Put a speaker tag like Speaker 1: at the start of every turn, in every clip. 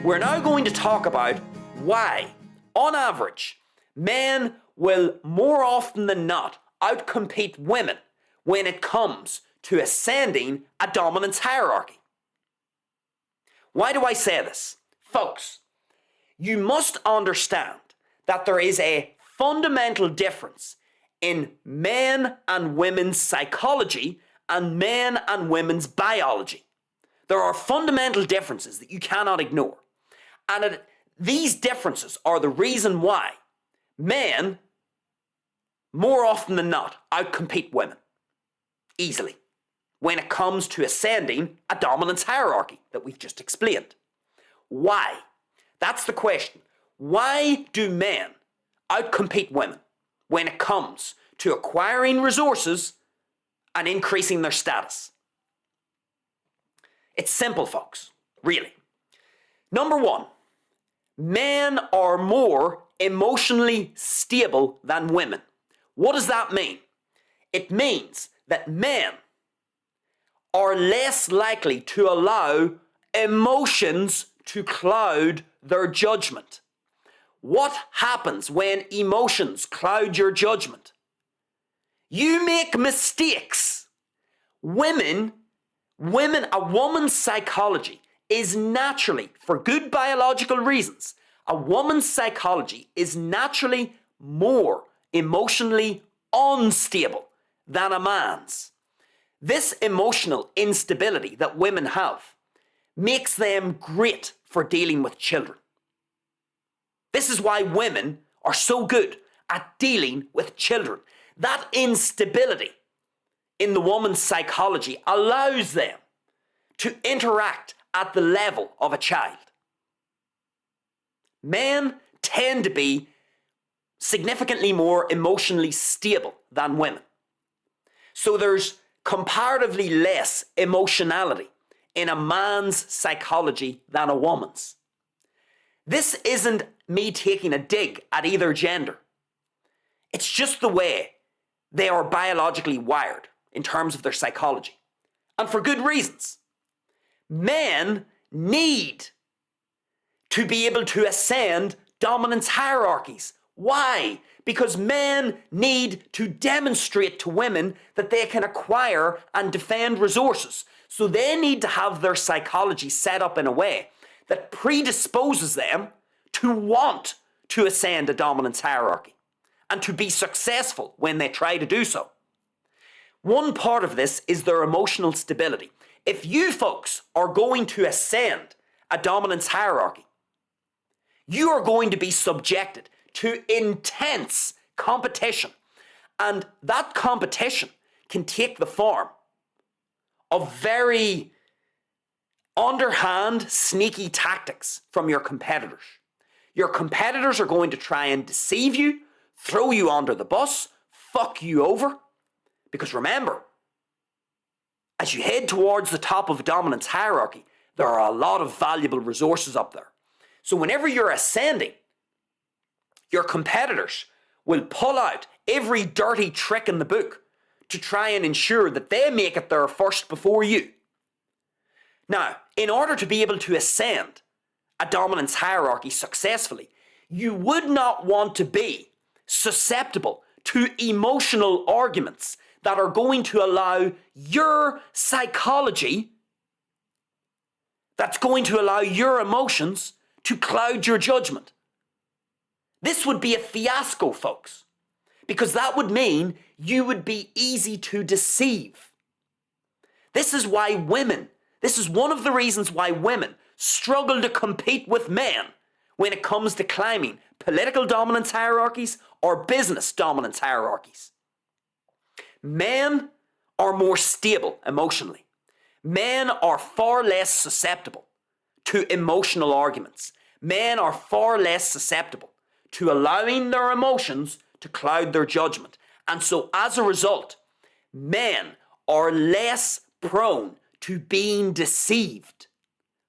Speaker 1: We're now going to talk about why, on average, men will more often than not outcompete women when it comes to ascending a dominance hierarchy. Why do I say this? Folks, you must understand that there is a fundamental difference in men and women's psychology and men and women's biology. There are fundamental differences that you cannot ignore. And these differences are the reason why men, more often than not, outcompete women easily when it comes to ascending a dominance hierarchy that we've just explained. Why? That's the question. Why do men outcompete women when it comes to acquiring resources and increasing their status? It's simple, folks, really. Number one, men are more emotionally stable than women. What does that mean? It means that men are less likely to allow emotions to cloud their judgment. What happens when emotions cloud your judgment? You make mistakes. A woman's psychology is naturally, for good biological reasons, a woman's psychology is naturally more emotionally unstable than a man's. This emotional instability that women have makes them great for dealing with children. This is why women are so good at dealing with children. That instability in the woman's psychology allows them to interact at the level of a child. Men tend to be significantly more emotionally stable than women. So there's comparatively less emotionality in a man's psychology than a woman's. This isn't me taking a dig at either gender. It's just the way they are biologically wired in terms of their psychology. And for good reasons. Men need to be able to ascend dominance hierarchies. Why? Because men need to demonstrate to women that they can acquire and defend resources. So they need to have their psychology set up in a way that predisposes them to want to ascend a dominance hierarchy and to be successful when they try to do so. One part of this is their emotional stability. If you folks are going to ascend a dominance hierarchy, you are going to be subjected to intense competition. And that competition can take the form of very underhand, sneaky tactics from your competitors. Your competitors are going to try and deceive you, throw you under the bus, fuck you over. Because remember, as you head towards the top of a dominance hierarchy, there are a lot of valuable resources up there. So whenever you're ascending, your competitors will pull out every dirty trick in the book to try and ensure that they make it there first before you. Now, in order to be able to ascend a dominance hierarchy successfully, you would not want to be susceptible to emotional arguments that are going to allow your psychology, that's going to allow your emotions to cloud your judgment. This would be a fiasco, folks, because that would mean you would be easy to deceive. This is one of the reasons why women struggle to compete with men when it comes to climbing political dominance hierarchies or business dominance hierarchies. Men are more stable emotionally. Men are far less susceptible to emotional arguments. Men are far less susceptible to allowing their emotions to cloud their judgment. And so as a result, men are less prone to being deceived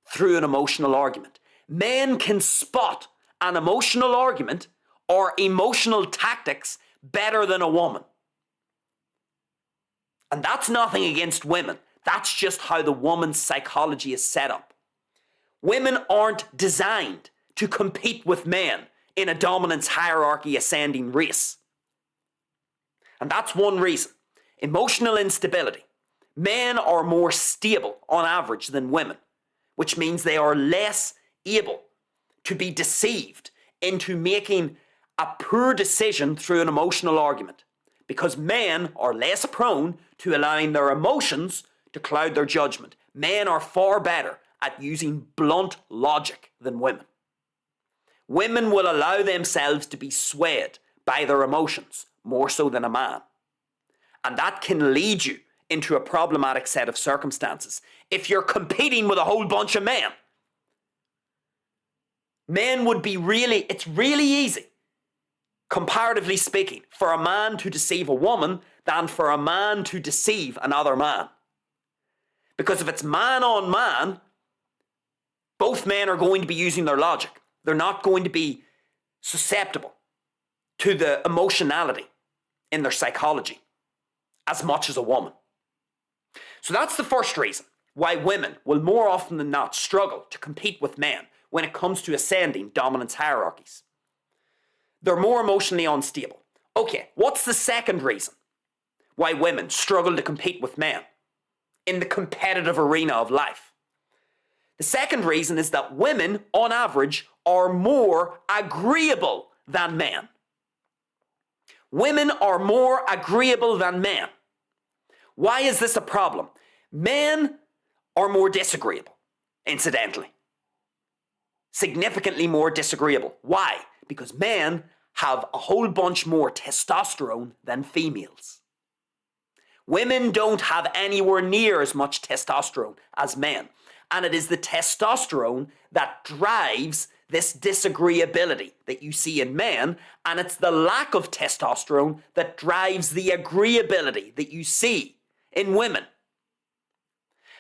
Speaker 1: through an emotional argument. Men can spot an emotional argument or emotional tactics better than a woman. And that's nothing against women. That's just how the woman's psychology is set up. Women aren't designed to compete with men in a dominance hierarchy ascending race. And that's one reason. Emotional instability. Men are more stable on average than women, which means they are less able to be deceived into making a poor decision through an emotional argument, because men are less prone to allowing their emotions to cloud their judgment. Men are far better at using blunt logic than women. Women will allow themselves to be swayed by their emotions more so than a man. And that can lead you into a problematic set of circumstances if you're competing with a whole bunch of men. Men would be it's really easy, comparatively speaking, for a man to deceive a woman than for a man to deceive another man. Because if it's man on man, both men are going to be using their logic. They're not going to be susceptible to the emotionality in their psychology as much as a woman. So that's the first reason why women will more often than not struggle to compete with men when it comes to ascending dominance hierarchies. They're more emotionally unstable. Okay, what's the second reason why women struggle to compete with men in the competitive arena of life? The second reason is that women, on average, are more agreeable than men. Women are more agreeable than men. Why is this a problem? Men are more disagreeable, incidentally. Significantly more disagreeable. Why? Because men have a whole bunch more testosterone than females. Women don't have anywhere near as much testosterone as men. And it is the testosterone that drives this disagreeability that you see in men, and it's the lack of testosterone that drives the agreeability that you see in women.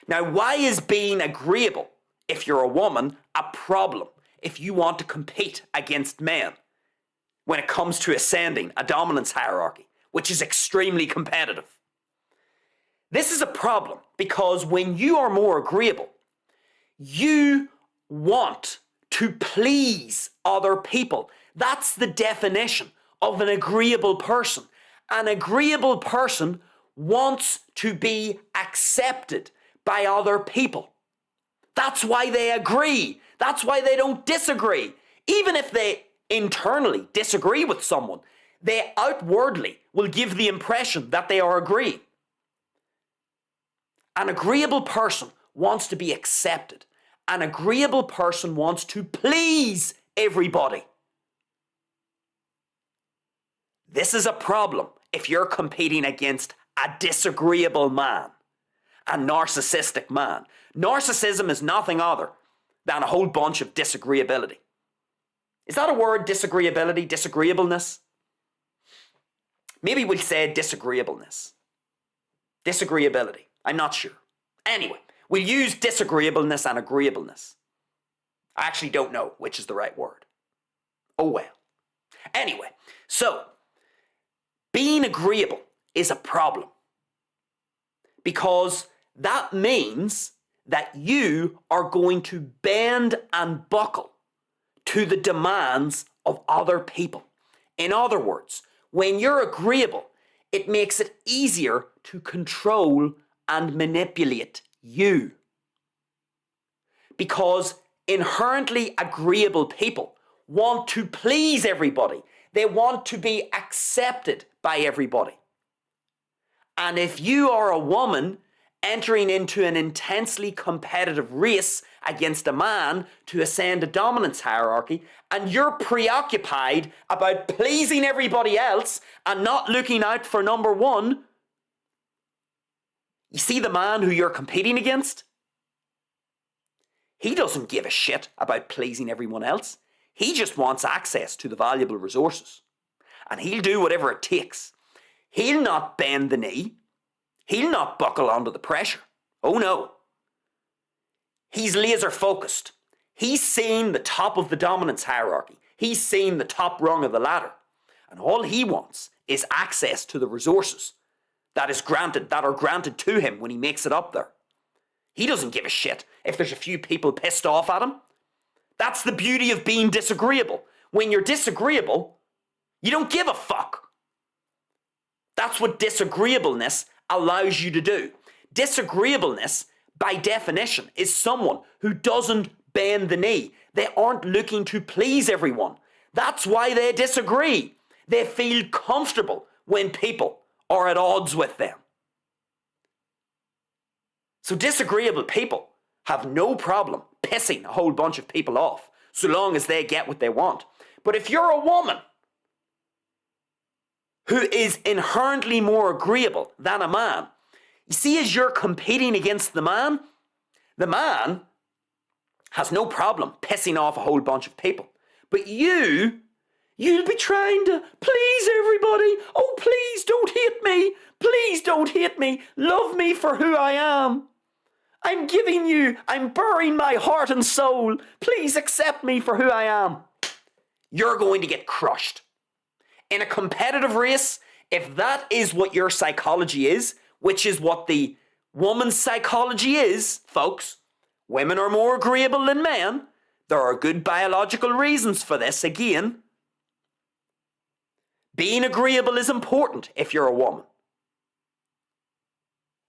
Speaker 1: Now, why is being agreeable, if you're a woman, a problem if you want to compete against men when it comes to ascending a dominance hierarchy, which is extremely competitive? This is a problem because when you are more agreeable, you want to please other people. That's the definition of an agreeable person. An agreeable person wants to be accepted by other people. That's why they agree. That's why they don't disagree. Even if they internally disagree with someone, they outwardly will give the impression that they are agreeing. An agreeable person wants to be accepted. An agreeable person wants to please everybody. This is a problem if you're competing against a disagreeable man, a narcissistic man. Narcissism is nothing other than a whole bunch of disagreeability. Is that a word, disagreeability, disagreeableness? Maybe we'll say disagreeableness. Disagreeability. I'm not sure. Anyway, we'll use disagreeableness and agreeableness. I actually don't know which is the right word. Oh well. Anyway, so being agreeable is a problem because that means that you are going to bend and buckle to the demands of other people. In other words, when you're agreeable, it makes it easier to control and manipulate you. Because inherently agreeable people want to please everybody. They want to be accepted by everybody. And if you are a woman entering into an intensely competitive race against a man to ascend a dominance hierarchy, and you're preoccupied about pleasing everybody else and not looking out for number one, you see the man who you're competing against? He doesn't give a shit about pleasing everyone else. He just wants access to the valuable resources. And he'll do whatever it takes. He'll not bend the knee. He'll not buckle under the pressure. Oh no. He's laser focused. He's seen the top of the dominance hierarchy. He's seen the top rung of the ladder. And all he wants is access to the resources that are granted to him when he makes it up there. He doesn't give a shit if there's a few people pissed off at him. That's the beauty of being disagreeable. When you're disagreeable, you don't give a fuck. That's what disagreeableness allows you to do. Disagreeableness, by definition, is someone who doesn't bend the knee. They aren't looking to please everyone. That's why they disagree. They feel comfortable when people are at odds with them. So disagreeable people have no problem pissing a whole bunch of people off, so long as they get what they want. But if you're a woman who is inherently more agreeable than a man, you see, as you're competing against the man has no problem pissing off a whole bunch of people. But you'll be trying to please everybody. Oh, please don't hate me. Please don't hate me. Love me for who I am. I'm burying my heart and soul. Please accept me for who I am. You're going to get crushed. In a competitive race, if that is what your psychology is, which is what the woman's psychology is, folks, women are more agreeable than men. There are good biological reasons for this again. Being agreeable is important if you're a woman.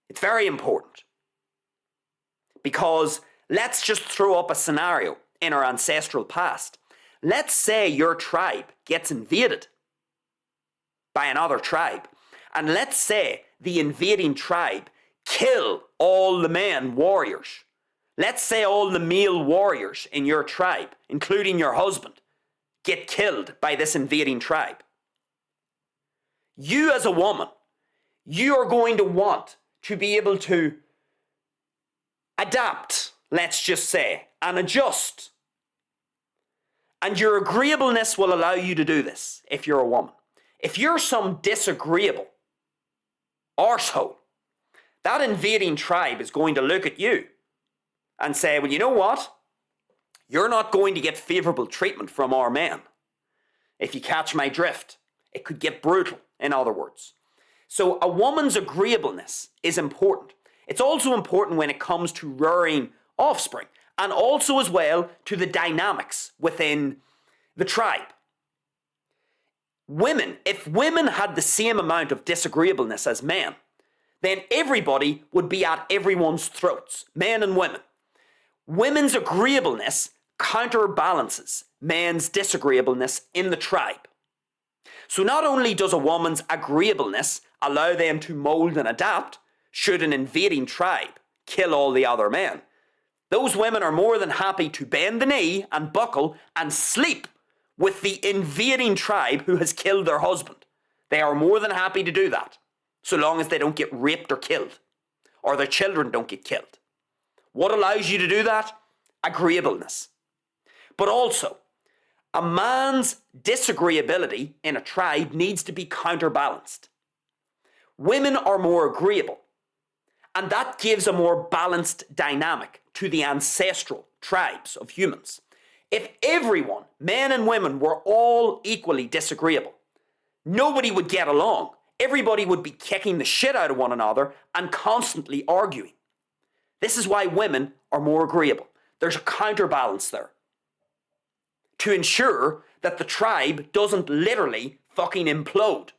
Speaker 1: It's very important. Because let's just throw up a scenario in our ancestral past. Let's say your tribe gets invaded by another tribe. And let's say the invading tribe kill all the men warriors. Let's say all the male warriors in your tribe, including your husband, get killed by this invading tribe. You as a woman, you are going to want to be able to adapt, let's just say, and adjust. And your agreeableness will allow you to do this if you're a woman. If you're some disagreeable arsehole, that invading tribe is going to look at you and say, well, you know what? You're not going to get favourable treatment from our men. If you catch my drift, it could get brutal, in other words. So a woman's agreeableness is important. It's also important when it comes to rearing offspring, and also as well to the dynamics within the tribe. If women had the same amount of disagreeableness as men, then everybody would be at everyone's throats, men and women. Women's agreeableness counterbalances men's disagreeableness in the tribe. So not only does a woman's agreeableness allow them to mould and adapt, should an invading tribe kill all the other men, those women are more than happy to bend the knee and buckle and sleep with the invading tribe who has killed their husband. They are more than happy to do that, so long as they don't get raped or killed, or their children don't get killed. What allows you to do that? Agreeableness. But also, a man's disagreeability in a tribe needs to be counterbalanced. Women are more agreeable, and that gives a more balanced dynamic to the ancestral tribes of humans. If everyone, men and women, were all equally disagreeable, nobody would get along. Everybody would be kicking the shit out of one another and constantly arguing. This is why women are more agreeable. There's a counterbalance there to ensure that the tribe doesn't literally fucking implode.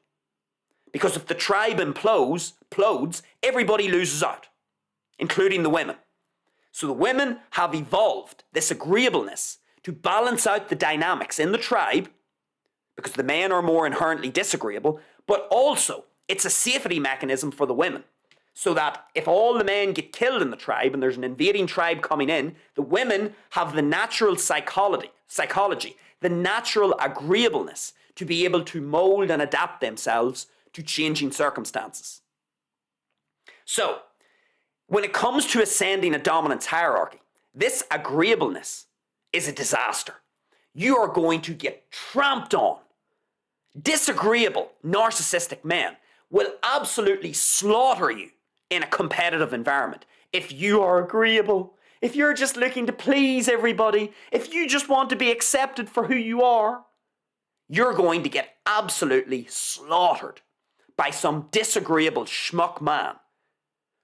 Speaker 1: Because if the tribe implodes, everybody loses out, including the women. So the women have evolved this agreeableness to balance out the dynamics in the tribe, because the men are more inherently disagreeable, but also it's a safety mechanism for the women. So that if all the men get killed in the tribe and there's an invading tribe coming in, the women have the natural psychology, the natural agreeableness to be able to mould and adapt themselves to changing circumstances. So, when it comes to ascending a dominance hierarchy, this agreeableness is a disaster. You are going to get tramped on. Disagreeable, narcissistic men will absolutely slaughter you in a competitive environment. If you are agreeable, if you're just looking to please everybody, if you just want to be accepted for who you are, you're going to get absolutely slaughtered by some disagreeable schmuck man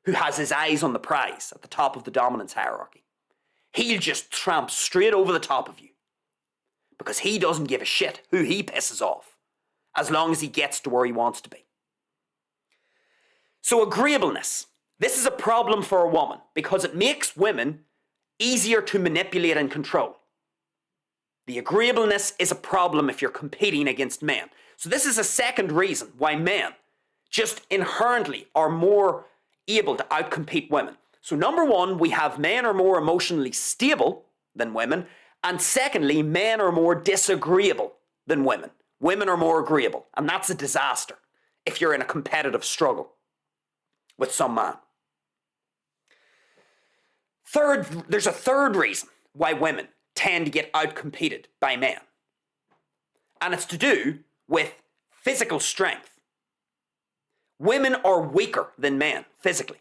Speaker 1: who has his eyes on the prize at the top of the dominance hierarchy. He'll just tramp straight over the top of you because he doesn't give a shit who he pisses off as long as he gets to where he wants to be. So agreeableness. This is a problem for a woman because it makes women easier to manipulate and control. The agreeableness is a problem if you're competing against men. So this is a second reason why men just inherently are more able to outcompete women. So number one, we have men are more emotionally stable than women. And secondly, men are more disagreeable than women. Women are more agreeable. And that's a disaster if you're in a competitive struggle with some man. Third, there's a third reason why women tend to get outcompeted by men. And it's to do with physical strength. Women are weaker than men physically.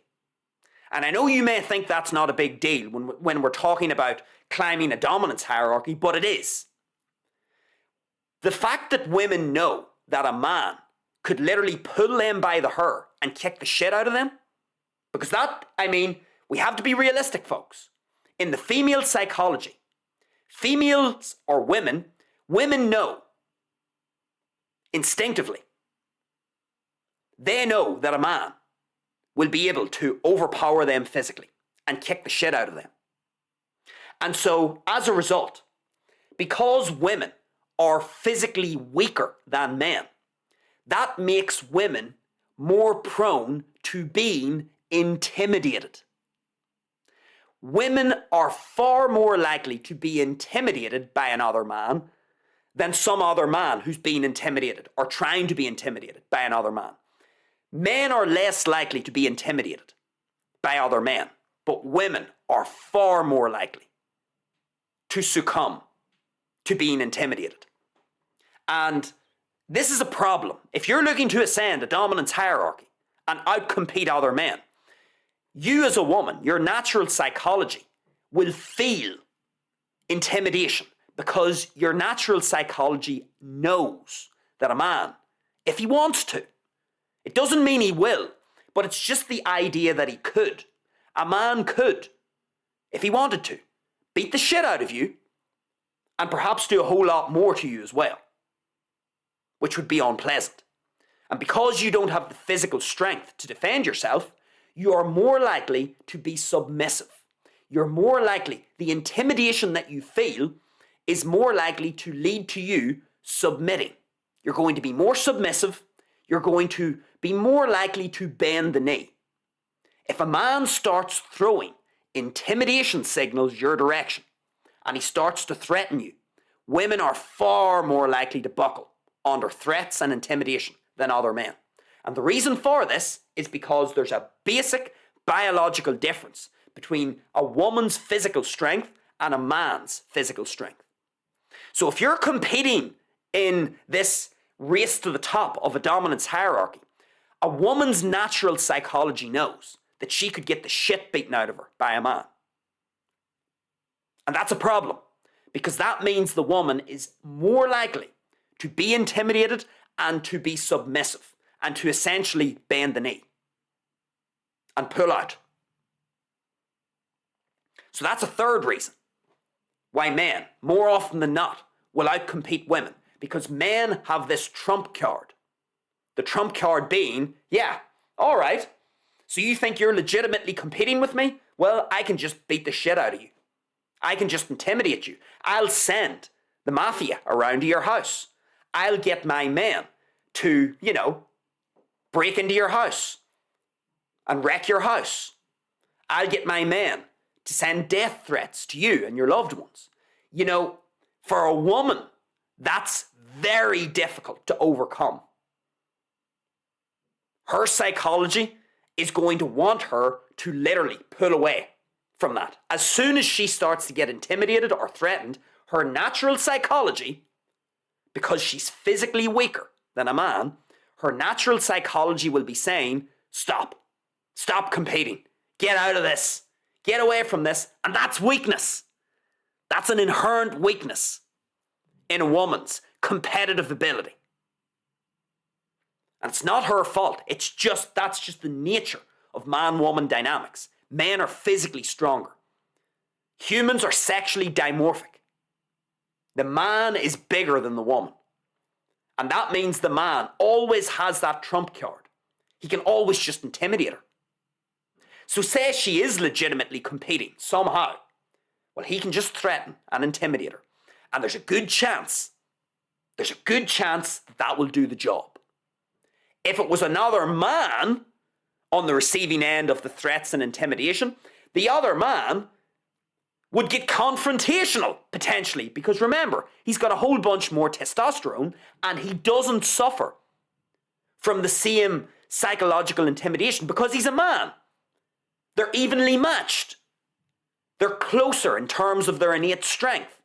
Speaker 1: And I know you may think that's not a big deal when we're talking about climbing a dominance hierarchy, but it is. The fact that women know that a man could literally pull them by the hair and kick the shit out of them, because that, I mean, we have to be realistic, folks. In the female psychology, females or women know instinctively. They know that a man will be able to overpower them physically and kick the shit out of them. And so, as a result, because women are physically weaker than men, that makes women more prone to being intimidated. Women are far more likely to be intimidated by another man than some other man who's being intimidated or trying to be intimidated by another man. Men are less likely to be intimidated by other men, but women are far more likely to succumb to being intimidated. And this is a problem. If you're looking to ascend a dominance hierarchy and outcompete other men, you as a woman, your natural psychology will feel intimidation because your natural psychology knows that a man, if he wants to, it doesn't mean he will, but it's just the idea that he could. A man could, if he wanted to, beat the shit out of you and perhaps do a whole lot more to you as well, which would be unpleasant. And because you don't have the physical strength to defend yourself, you are more likely to be submissive. You're more likely, the intimidation that you feel is more likely to lead to you submitting. You're going to be more submissive. You're going to be more likely to bend the knee. If a man starts throwing intimidation signals your direction and he starts to threaten you, women are far more likely to buckle under threats and intimidation than other men. And the reason for this is because there's a basic biological difference between a woman's physical strength and a man's physical strength. So if you're competing in this race to the top of a dominance hierarchy, a woman's natural psychology knows that she could get the shit beaten out of her by a man. And that's a problem, because that means the woman is more likely to be intimidated and to be submissive and to essentially bend the knee and pull out. So that's a third reason why men, more often than not, will outcompete women, because men have this trump card. The trump card being, yeah, all right, so you think you're legitimately competing with me? Well, I can just beat the shit out of you. I can just intimidate you. I'll send the mafia around to your house. I'll get my men to, break into your house and wreck your house. I'll get my men to send death threats to you and your loved ones. For a woman, that's very difficult to overcome. Her psychology is going to want her to literally pull away from that. As soon as she starts to get intimidated or threatened, her natural psychology, because she's physically weaker than a man, her natural psychology will be saying, stop competing, get out of this, get away from this. And that's weakness. That's an inherent weakness in a woman's competitive ability. And it's not her fault. That's just the nature of man-woman dynamics. Men are physically stronger. Humans are sexually dimorphic. The man is bigger than the woman. And that means the man always has that trump card. He can always just intimidate her. So say she is legitimately competing somehow. Well, he can just threaten and intimidate her. And there's a good chance that will do the job. If it was another man on the receiving end of the threats and intimidation, the other man would get confrontational, potentially, because remember, he's got a whole bunch more testosterone and he doesn't suffer from the same psychological intimidation because he's a man. They're evenly matched. They're closer in terms of their innate strength.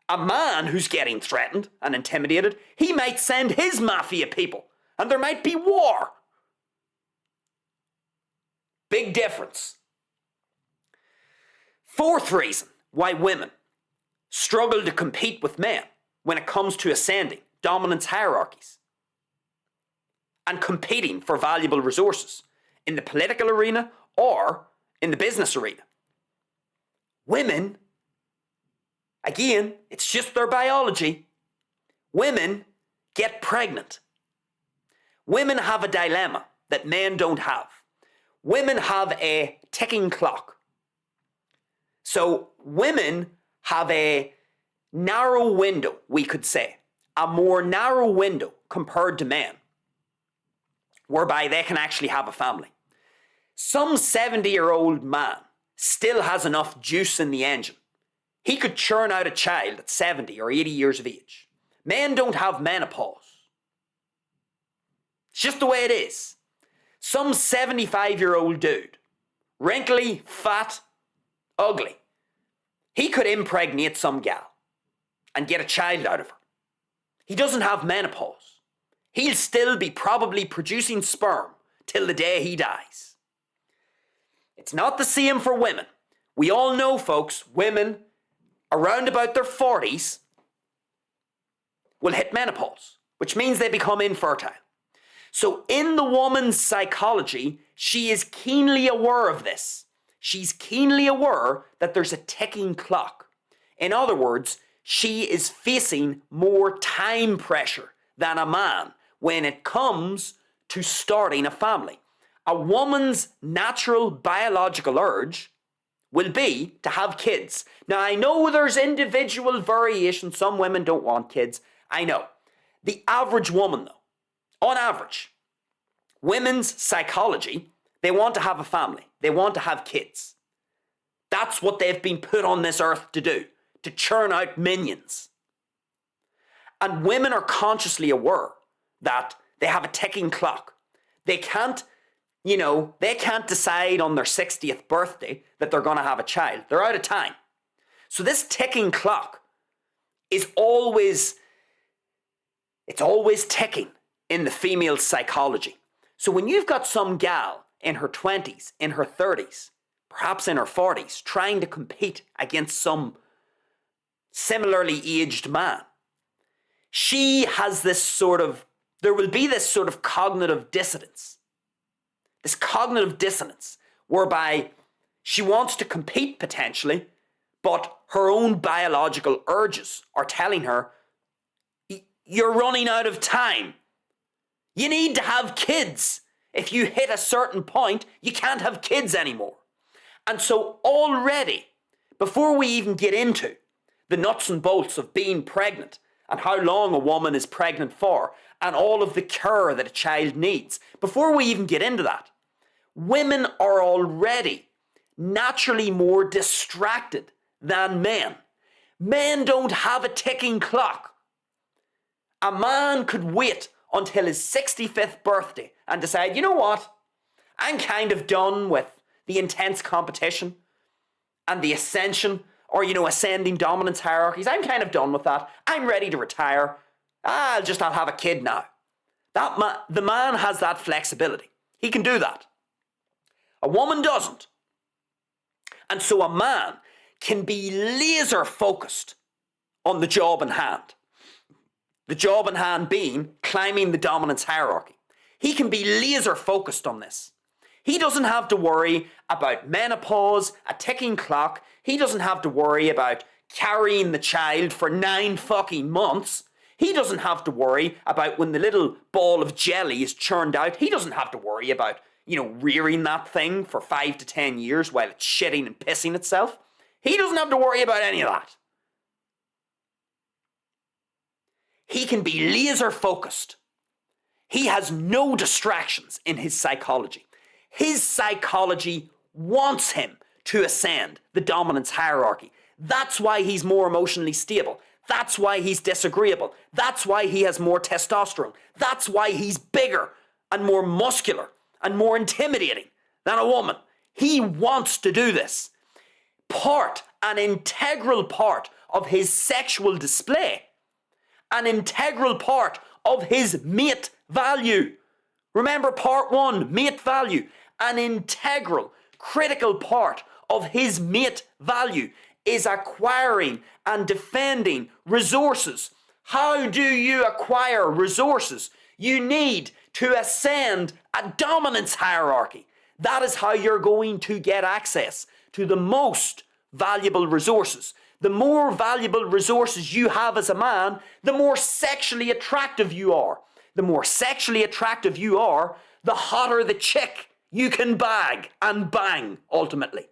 Speaker 1: A man who's getting threatened and intimidated, he might send his mafia people and there might be war. Big difference. Fourth reason why women struggle to compete with men when it comes to ascending dominance hierarchies and competing for valuable resources in the political arena or in the business arena. Women, again, it's just their biology. Women get pregnant. Women have a dilemma that men don't have. Women have a ticking clock. So women have a narrow window, we could say, a more narrow window compared to men, whereby they can actually have a family. Some 70-year-old man still has enough juice in the engine. He could churn out a child at 70 or 80 years of age. Men don't have menopause. It's just the way it is. Some 75-year-old dude, wrinkly, fat, ugly, he could impregnate some gal and get a child out of her. He doesn't have menopause. He'll still be probably producing sperm till the day he dies. It's not the same for women. We all know, folks, women around about their 40s will hit menopause, which means they become infertile. So in the woman's psychology, she is keenly aware of this. She's keenly aware that there's a ticking clock. In other words, she is facing more time pressure than a man when it comes to starting a family. A woman's natural biological urge will be to have kids. Now, I know there's individual variation. Some women don't want kids. I know. The average woman, though, on average, women's psychology, they want to have a family. They want to have kids. That's what they've been put on this earth to do, to churn out minions. And women are consciously aware that they have a ticking clock. They can't, they can't decide on their 60th birthday that they're going to have a child. They're out of time. So this ticking clock is always ticking in the female psychology. So when you've got some gal in her 20s, in her 30s, perhaps in her 40s, trying to compete against some similarly aged man, she has there will be this sort of cognitive dissonance. This cognitive dissonance whereby she wants to compete potentially, but her own biological urges are telling her, you're running out of time. You need to have kids. If you hit a certain point, you can't have kids anymore. And so already, before we even get into the nuts and bolts of being pregnant and how long a woman is pregnant for and all of the care that a child needs, before we even get into that, women are already naturally more distracted than men. Men don't have a ticking clock. A man could wait until his 65th birthday and decide, you know what, I'm kind of done with the intense competition and the ascension or, ascending dominance hierarchies. I'm kind of done with that. I'm ready to retire. I'll have a kid now. The man has that flexibility. He can do that. A woman doesn't. And so a man can be laser focused on the job in hand. The job in hand being climbing the dominance hierarchy. He can be laser focused on this. He doesn't have to worry about menopause, a ticking clock. He doesn't have to worry about carrying the child for 9 fucking months. He doesn't have to worry about when the little ball of jelly is churned out. He doesn't have to worry about, rearing that thing for 5 to 10 years while it's shitting and pissing itself. He doesn't have to worry about any of that. He can be laser focused. He has no distractions in his psychology. His psychology wants him to ascend the dominance hierarchy. That's why he's more emotionally stable. That's why he's disagreeable. That's why he has more testosterone. That's why he's bigger and more muscular and more intimidating than a woman. He wants to do this. An integral part of his sexual display, an integral part of his mate value. Remember part 1, mate value. An integral, critical part of his mate value is acquiring and defending resources. How do you acquire resources? You need to ascend a dominance hierarchy. That is how you're going to get access to the most valuable resources. The more valuable resources you have as a man, the more sexually attractive you are. The more sexually attractive you are, the hotter the chick you can bag and bang, ultimately.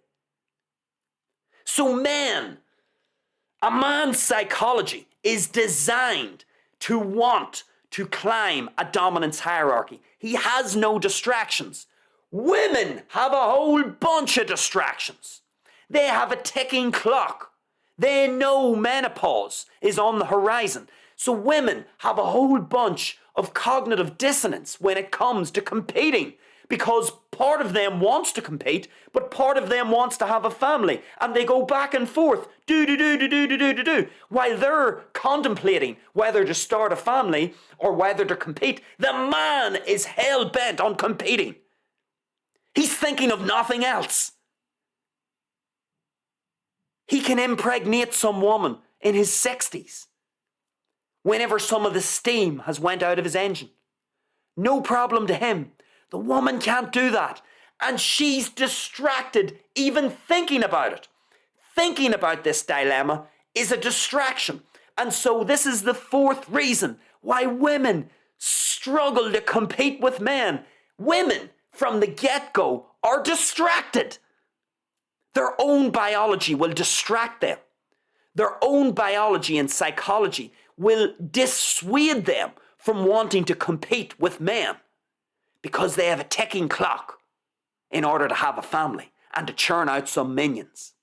Speaker 1: So a man's psychology is designed to want to climb a dominance hierarchy. He has no distractions. Women have a whole bunch of distractions. They have a ticking clock. They know menopause is on the horizon. So women have a whole bunch of cognitive dissonance when it comes to competing, because part of them wants to compete, but part of them wants to have a family, and they go back and forth, while they're contemplating whether to start a family or whether to compete. The man is hell-bent on competing. He's thinking of nothing else. He can impregnate some woman in his 60s whenever some of the steam has went out of his engine. No problem to him. The woman can't do that. And she's distracted even thinking about it. Thinking about this dilemma is a distraction. And so this is the 4th reason why women struggle to compete with men. Women, from the get-go, are distracted. Their own biology will distract them. Their own biology and psychology will dissuade them from wanting to compete with men, because they have a ticking clock in order to have a family and to churn out some minions.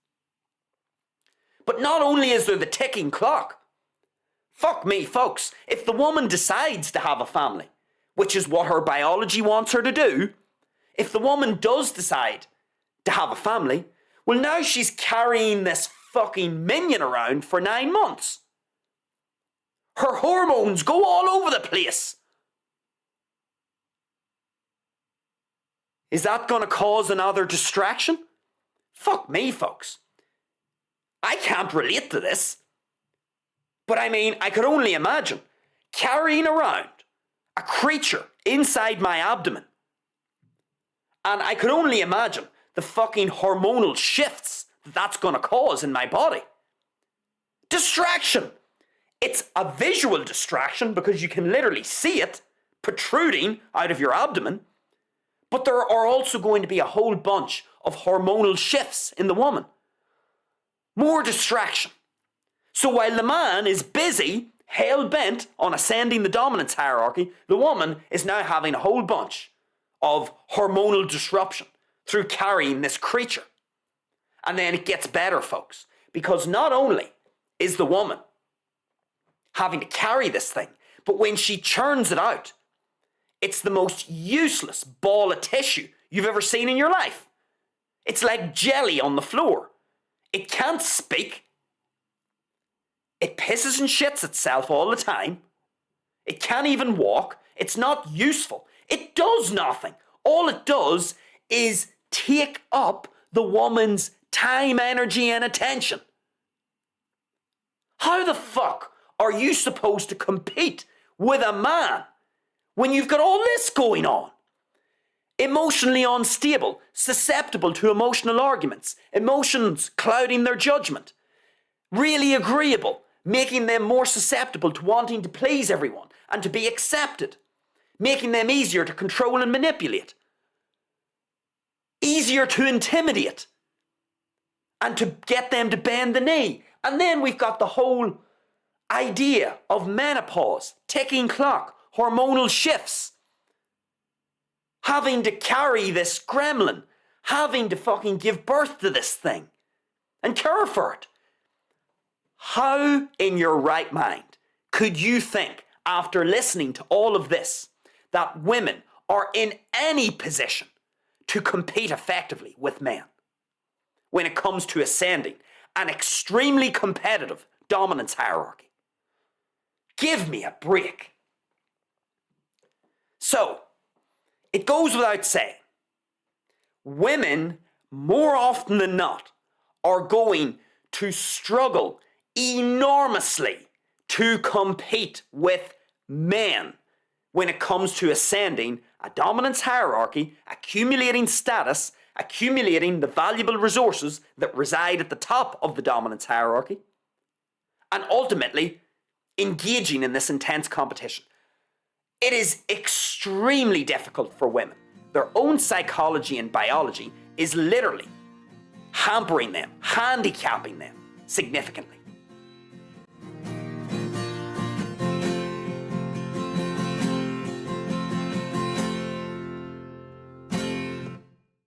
Speaker 1: But not only is there the ticking clock, fuck me, folks, if the woman decides to have a family, which is what her biology wants her to do, if the woman does decide to have a family, well, now she's carrying this fucking minion around for 9 months. Her hormones go all over the place. Is that going to cause another distraction? Fuck me, folks. I can't relate to this. But I mean, I could only imagine carrying around a creature inside my abdomen. And I could only imagine the fucking hormonal shifts that's going to cause in my body. Distraction. It's a visual distraction because you can literally see it protruding out of your abdomen. But there are also going to be a whole bunch of hormonal shifts in the woman. More distraction. So while the man is busy, hell-bent on ascending the dominance hierarchy, the woman is now having a whole bunch of hormonal disruption through carrying this creature. And then it gets better, folks, because not only is the woman having to carry this thing, but when she churns it out, it's the most useless ball of tissue you've ever seen in your life. It's like jelly on the floor. It can't speak. It pisses and shits itself all the time. It can't even walk. It's not useful. It does nothing. All it does is take up the woman's time, energy, and attention. How the fuck are you supposed to compete with a man when you've got all this going on? emotionally unstable, susceptible to emotional arguments, emotions clouding their judgment, really agreeable, making them more susceptible to wanting to please everyone and to be accepted, making them easier to control and manipulate, easier to intimidate, and to get them to bend the knee. And then we've got the whole idea of menopause, ticking clock, hormonal shifts, having to carry this gremlin, having to fucking give birth to this thing and care for it. How in your right mind could you think, after listening to all of this, that women are in any position to compete effectively with men when it comes to ascending an extremely competitive dominance hierarchy? Give me a break. So, it goes without saying, women, more often than not, are going to struggle enormously to compete with men when it comes to ascending a dominance hierarchy, accumulating status, accumulating the valuable resources that reside at the top of the dominance hierarchy, and ultimately engaging in this intense competition. It is extremely difficult for women. Their own psychology and biology is literally hampering them, handicapping them significantly.